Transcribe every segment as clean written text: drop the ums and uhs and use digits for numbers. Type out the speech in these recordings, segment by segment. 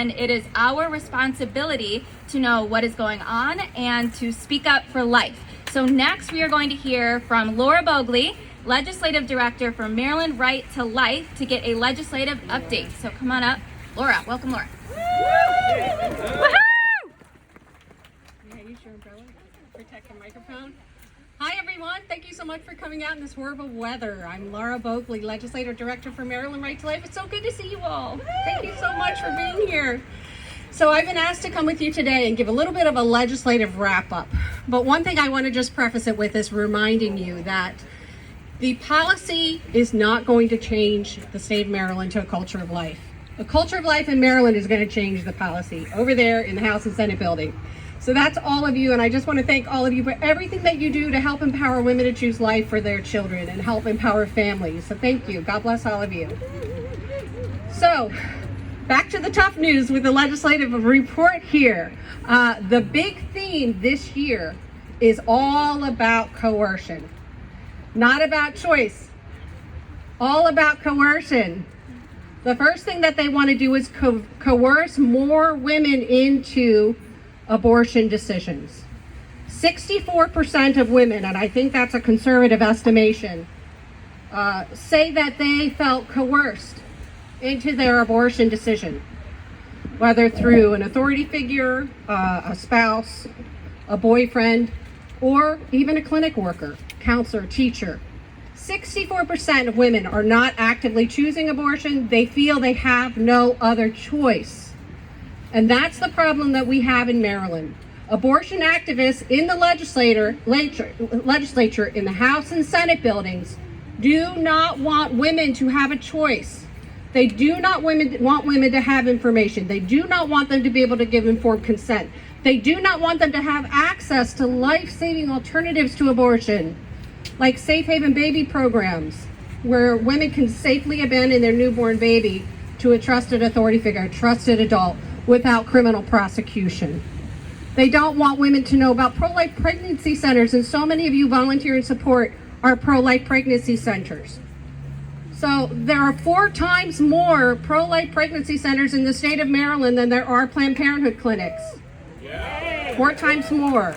and it is our responsibility to know what is going on and to speak up for life. So next we are going to hear from Laura Bogley, Legislative Director for Maryland Right to Life, to get a legislative update. So come on up. Laura, welcome Laura. Woohoo! Yeah, use your umbrella. Protect the microphone. Hi everyone, thank you so much for coming out in this horrible weather. I'm Laura Bogley, Legislative Director for Maryland Right to Life. It's so good to see you all. Thank you so much for being here. So I've been asked to come with you today and give a little bit of a legislative wrap up. But one thing I want to just preface it with is reminding you that the policy is not going to change the state of Maryland to a culture of life. A culture of life in Maryland is going to change the policy over there in the House and Senate building. So that's all of you, and I just want to thank all of you for everything that you do to help empower women to choose life for their children and help empower families. So thank you. God bless all of you. So back to the tough news with the legislative report here. The big theme this year is all about coercion, not about choice, all about coercion. The first thing that they want to do is coerce more women into abortion decisions. 64% of women, and I think that's a conservative estimation, say that they felt coerced into their abortion decision, whether through an authority figure, a spouse, a boyfriend, or even a clinic worker, counselor, teacher. 64% of women are not actively choosing abortion. They feel they have no other choice. And that's the problem that we have in Maryland. Abortion activists in the legislature in the House and Senate buildings do not want women to have a choice. They do not want women to have information. They do not want them to be able to give informed consent. They do not want them to have access to life-saving alternatives to abortion, like safe haven baby programs, where women can safely abandon their newborn baby to a trusted authority figure, a trusted adult, without criminal prosecution. They don't want women to know about pro-life pregnancy centers, and so many of you volunteer and support our pro-life pregnancy centers. So there are 4 times more pro-life pregnancy centers in the state of Maryland than there are Planned Parenthood clinics. 4 times more.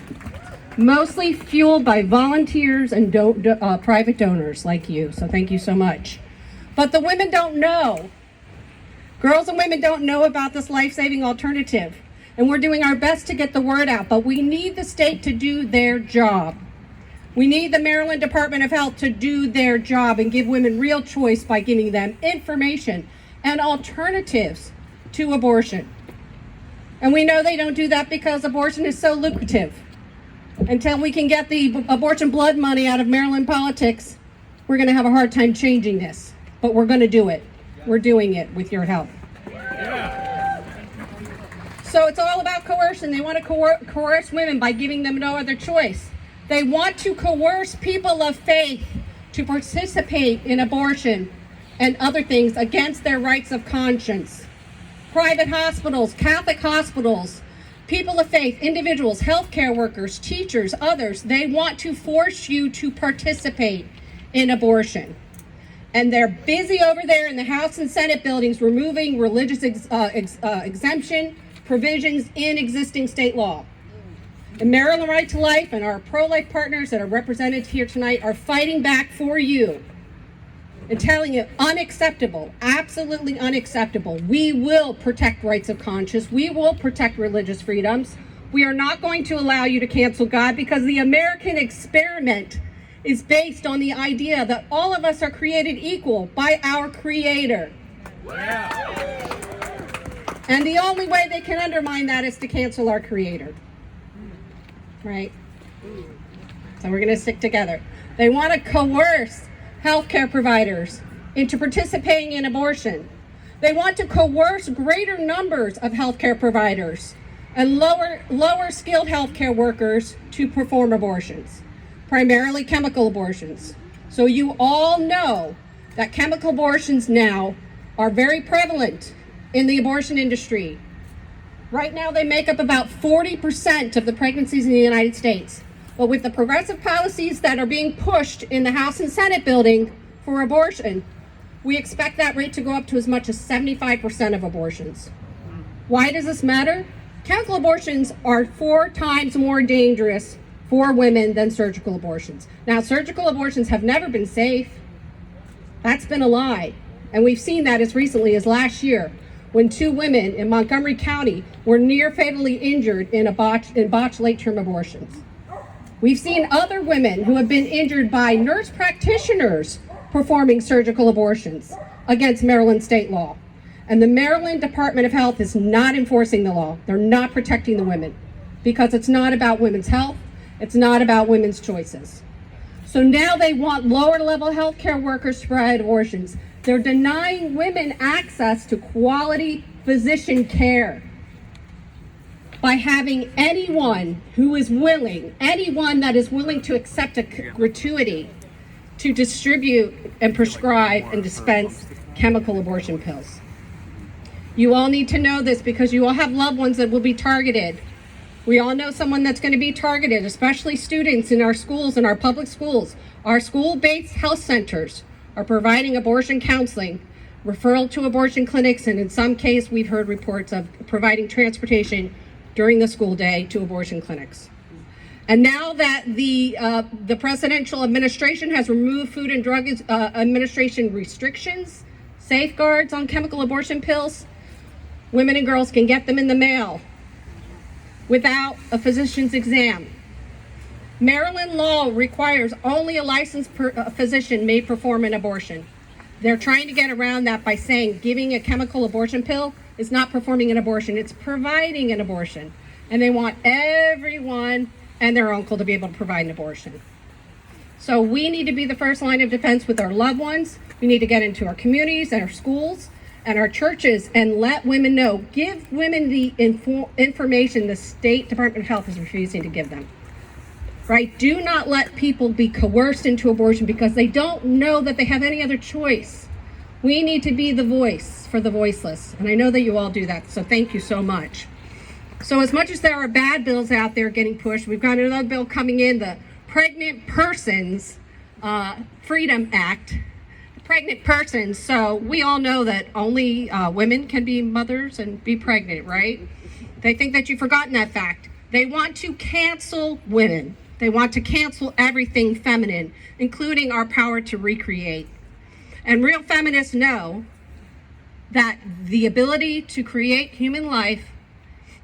Mostly fueled by volunteers and private donors like you, so thank you so much. But the women don't know. Girls and women don't know about this life-saving alternative, and we're doing our best to get the word out, but we need the state to do their job. We need the Maryland Department of Health to do their job and give women real choice by giving them information and alternatives to abortion. And we know they don't do that because abortion is so lucrative. Until we can get the abortion blood money out of Maryland politics, we're going to have a hard time changing this, but we're going to do it. We're doing it with your help. So it's all about coercion. They want to coerce women by giving them no other choice. They want to coerce people of faith to participate in abortion and other things against their rights of conscience. Private hospitals, Catholic hospitals, people of faith, individuals, healthcare workers, teachers, others, they want to force you to participate in abortion. And they're busy over there in the House and Senate buildings removing religious exemption provisions in existing state law. And Maryland Right to Life and our pro-life partners that are represented here tonight are fighting back for you and telling you unacceptable, absolutely unacceptable. We will protect rights of conscience. We will protect religious freedoms. We are not going to allow you to cancel God, because the American experiment is based on the idea that all of us are created equal by our Creator. Yeah. And the only way they can undermine that is to cancel our Creator. Right? So we're going to stick together. They want to coerce healthcare providers into participating in abortion. They want to coerce greater numbers of healthcare providers and lower skilled healthcare workers to perform abortions, primarily chemical abortions. So you all know that chemical abortions now are very prevalent in the abortion industry. Right now they make up about 40% of the pregnancies in the United States. But with the progressive policies that are being pushed in the House and Senate building for abortion, we expect that rate to go up to as much as 75% of abortions. Why does this matter? Chemical abortions are 4 times more dangerous for women than surgical abortions. Now, surgical abortions have never been safe. That's been a lie. And we've seen that as recently as last year when 2 women in Montgomery County were near fatally injured in botched late-term abortions. We've seen other women who have been injured by nurse practitioners performing surgical abortions against Maryland state law. And the Maryland Department of Health is not enforcing the law. They're not protecting the women because it's not about women's health. It's not about women's choices. So now they want lower-level healthcare workers to provide abortions. They're denying women access to quality physician care by having anyone who is willing, anyone that is willing to accept a gratuity to distribute and prescribe and dispense chemical abortion pills. You all need to know this because you all have loved ones that will be targeted. We all know someone that's going to be targeted, especially students in our schools, in our public schools. Our school-based health centers are providing abortion counseling, referral to abortion clinics, and in some case, we've heard reports of providing transportation during the school day to abortion clinics. And now that the presidential administration has removed Food and Drug Administration restrictions, safeguards on chemical abortion pills, women and girls can get them in the mail without a physician's exam. Maryland law requires only a licensed physician may perform an abortion. They're trying to get around that by saying giving a chemical abortion pill is not performing an abortion, it's providing an abortion. And they want everyone and their uncle to be able to provide an abortion. So we need to be the first line of defense with our loved ones. We need to get into our communities and our schools and our churches and let women know. Give women the information the State Department of Health is refusing to give them. Right? Do not let people be coerced into abortion because they don't know that they have any other choice. We need to be the voice for the voiceless. And I know that you all do that. So thank you so much. So as much as there are bad bills out there getting pushed, we've got another bill coming in, the Pregnant Persons Freedom Act. Pregnant persons, so we all know that only women can be mothers and be pregnant, right? They think that you've forgotten that fact. They want to cancel women. They want to cancel everything feminine, including our power to recreate. And real feminists know that the ability to create human life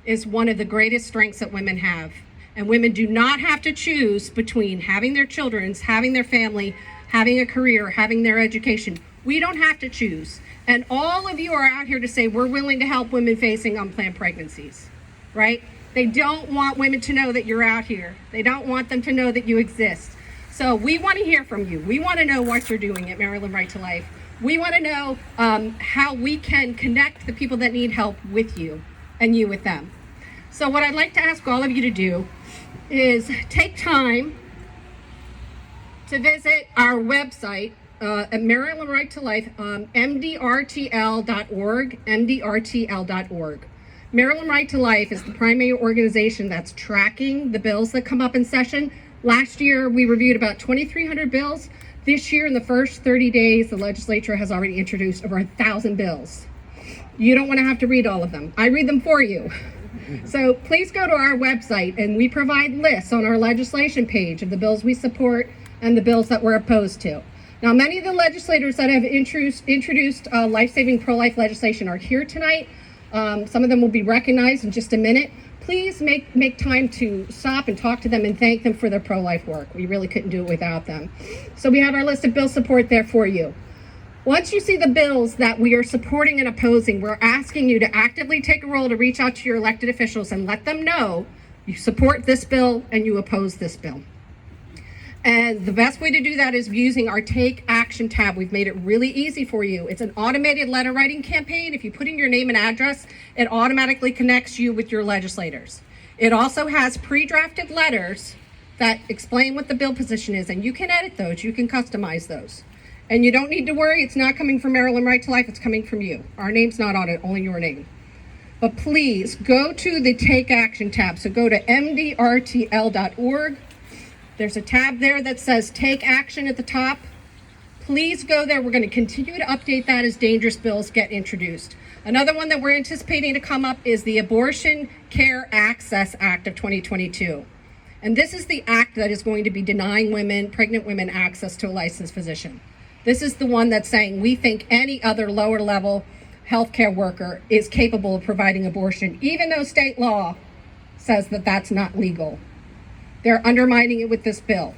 is one of the greatest strengths that women have. And women do not have to choose between having their children, having their family, having a career, having their education. We don't have to choose. And all of you are out here to say we're willing to help women facing unplanned pregnancies, right? They don't want women to know that you're out here. They don't want them to know that you exist. So we want to hear from you. We want to know what you're doing at Maryland Right to Life. We want to know how we can connect the people that need help with you and you with them. So what I'd like to ask all of you to do is take time to visit our website at Maryland Right to Life, mdrtl.org, mdrtl.org. Maryland Right to Life is the primary organization that's tracking the bills that come up in session. Last year, we reviewed about 2,300 bills. This year, in the first 30 days, the legislature has already introduced over 1,000 bills. You don't want to have to read all of them. I read them for you. So please go to our website, and we provide lists on our legislation page of the bills we support and the bills that we're opposed to. Now, many of the legislators that have introduced life-saving pro-life legislation are here tonight. Some of them will be recognized in just a minute. Please make time to stop and talk to them and thank them for their pro-life work. We really couldn't do it without them. So we have our list of bill support there for you. Once you see the bills that we are supporting and opposing, we're asking you to actively take a role to reach out to your elected officials and let them know you support this bill and you oppose this bill. And the best way to do that is using our Take Action tab. We've made it really easy for you. It's an automated letter writing campaign. If you put in your name and address, it automatically connects you with your legislators. It also has pre-drafted letters that explain what the bill position is, and you can edit those, you can customize those. And you don't need to worry, it's not coming from Maryland Right to Life, it's coming from you. Our name's not on it, only your name. But please go to the Take Action tab. So go to mdrtl.org. There's a tab there that says Take Action at the top. Please go there. We're going to continue to update that as dangerous bills get introduced. Another one that we're anticipating to come up is the Abortion Care Access Act of 2022. And this is the act that is going to be denying women, pregnant women, access to a licensed physician. This is the one that's saying we think any other lower level healthcare worker is capable of providing abortion, even though state law says that that's not legal. They're undermining it with this bill.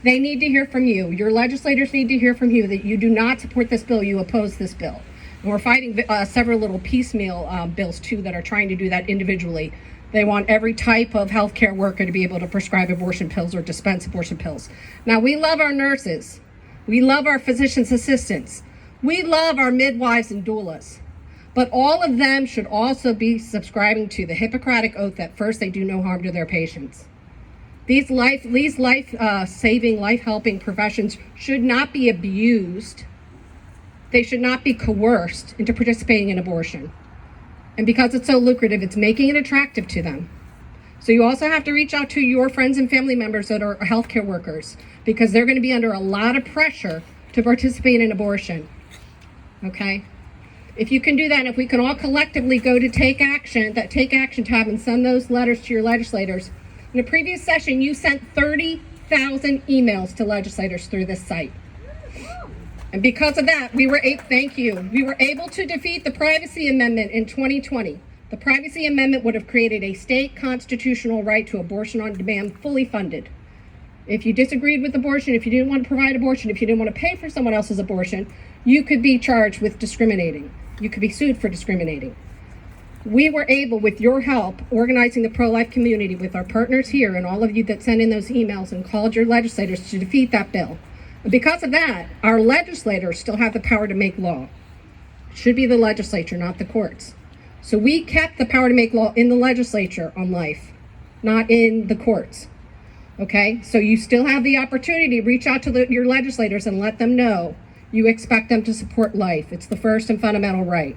They need to hear from you. Your legislators need to hear from you that you do not support this bill, you oppose this bill. And we're fighting several little piecemeal bills too that are trying to do that individually. They want every type of healthcare worker to be able to prescribe abortion pills or dispense abortion pills. Now, we love our nurses. We love our physician's assistants. We love our midwives and doulas. But all of them should also be subscribing to the Hippocratic Oath that first they do no harm to their patients. These life-saving, life-helping professions should not be abused. They should not be coerced into participating in abortion. And because it's so lucrative, it's making it attractive to them. So you also have to reach out to your friends and family members that are healthcare workers, because they're going to be under a lot of pressure to participate in abortion. Okay? If you can do that, and if we can all collectively go to Take Action, that Take Action tab, and send those letters to your legislators. In a previous session, you sent 30,000 emails to legislators through this site. And because of that, we were able to defeat the Privacy Amendment in 2020. The Privacy Amendment would have created a state constitutional right to abortion on demand, fully funded. If you disagreed with abortion, if you didn't want to provide abortion, if you didn't want to pay for someone else's abortion, you could be charged with discriminating. You could be sued for discriminating. We were able, with your help, organizing the pro-life community with our partners here and all of you that sent in those emails and called your legislators to defeat that bill. And because of that, our legislators still have the power to make law. It should be the legislature, not the courts. So we kept the power to make law in the legislature on life, not in the courts. Okay? So you still have the opportunity to reach out to your legislators and let them know you expect them to support life. It's the first and fundamental right.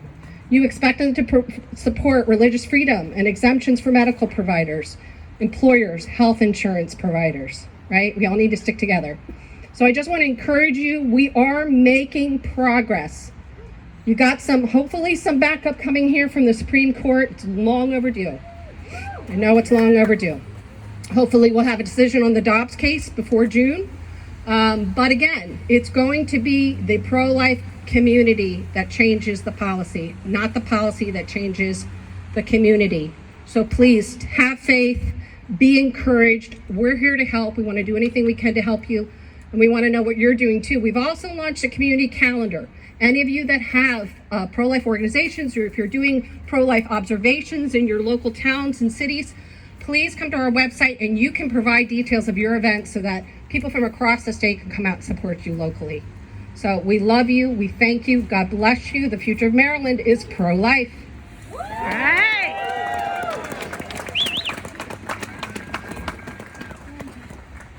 You expect them to support religious freedom and exemptions for medical providers, employers, health insurance providers, right? We all need to stick together. So I just want to encourage you, we are making progress. You got hopefully some backup coming here from the Supreme Court. It's long overdue. I know it's long overdue. Hopefully we'll have a decision on the Dobbs case before June. But again, it's going to be the pro-life community that changes the policy, not the policy that changes the community. So please have faith, be encouraged. We're here to help. We want to do anything we can to help you, and we want to know what you're doing too. We've also launched a community calendar. Any of you that have pro-life organizations, or if you're doing pro-life observations in your local towns and cities, please come to our website and you can provide details of your event so that people from across the state can come out and support you locally. So we love you. We thank you. God bless you. The future of Maryland is pro-life.